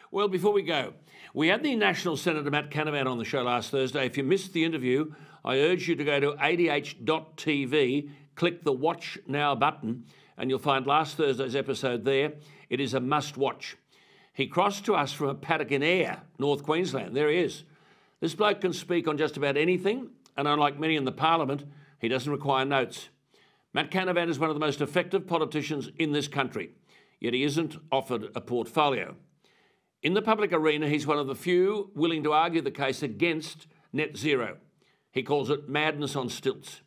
Well, before we go, we had the National Senator Matt Canavan on the show last Thursday. If you missed the interview, I urge you to go to adh.tv, click the Watch Now button, and you'll find last Thursday's episode there. It is a must-watch. He crossed to us from a paddock in Ayr, North Queensland. There he is. This bloke can speak on just about anything, and unlike many in the Parliament, he doesn't require notes. Matt Canavan is one of the most effective politicians in this country, yet he isn't offered a portfolio. In the public arena, he's one of the few willing to argue the case against net zero. He calls it madness on stilts.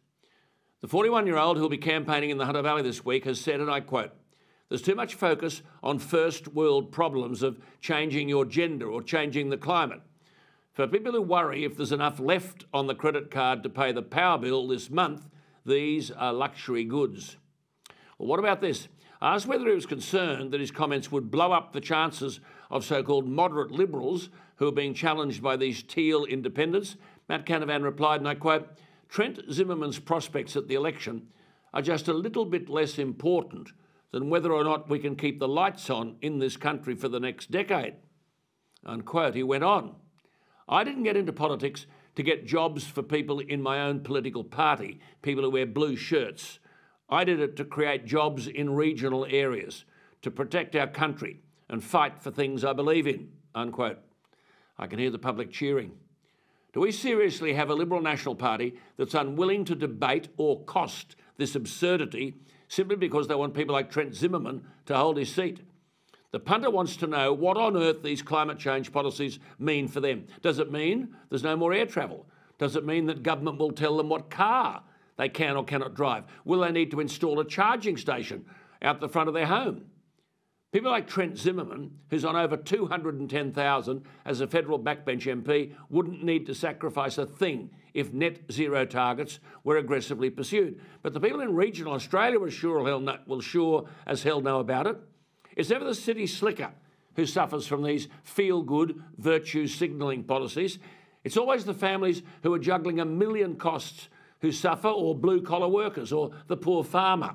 The 41-year-old who'll be campaigning in the Hunter Valley this week has said, and I quote, "There's too much focus on first world problems of changing your gender or changing the climate. For people who worry if there's enough left on the credit card to pay the power bill this month, these are luxury goods." Well, what about this? Asked whether he was concerned that his comments would blow up the chances of so-called moderate Liberals who are being challenged by these teal independents, Matt Canavan replied, and I quote, "Trent Zimmerman's prospects at the election are just a little bit less important than whether or not we can keep the lights on in this country for the next decade." Unquote. He went on, "I didn't get into politics to get jobs for people in my own political party, people who wear blue shirts. I did it to create jobs in regional areas, to protect our country and fight for things I believe in." Unquote. I can hear the public cheering. Do we seriously have a Liberal National Party that's unwilling to debate or cost this absurdity simply because they want people like Trent Zimmerman to hold his seat? The punter wants to know what on earth these climate change policies mean for them. Does it mean there's no more air travel? Does it mean that government will tell them what car they can or cannot drive? Will they need to install a charging station out the front of their home? People like Trent Zimmerman, who's on over 210,000 as a federal backbench MP, wouldn't need to sacrifice a thing if net zero targets were aggressively pursued. But the people in regional Australia will sure as hell know about it. It's never the city slicker who suffers from these feel-good, virtue signalling policies. It's always the families who are juggling a million costs who suffer, or blue-collar workers, or the poor farmer.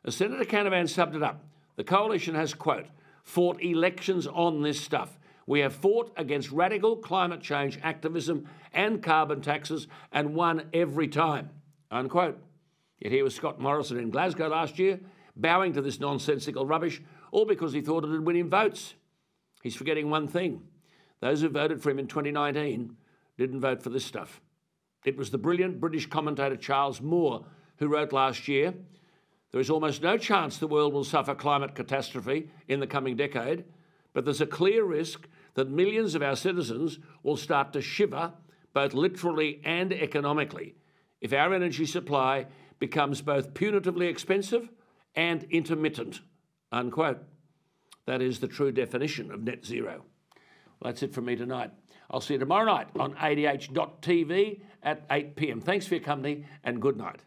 As Senator Canavan summed it up, the Coalition has, quote, "fought elections on this stuff. We have fought against radical climate change activism and carbon taxes and won every time," unquote. Yet here was Scott Morrison in Glasgow last year, bowing to this nonsensical rubbish, all because he thought it would win him votes. He's forgetting one thing. Those who voted for him in 2019 didn't vote for this stuff. It was the brilliant British commentator Charles Moore who wrote last year, "There is almost no chance the world will suffer climate catastrophe in the coming decade, but there's a clear risk that millions of our citizens will start to shiver, both literally and economically, if our energy supply becomes both punitively expensive and intermittent," unquote. That is the true definition of net zero. Well, that's it from me tonight. I'll see you tomorrow night on adh.tv at 8 p.m. Thanks for your company and good night.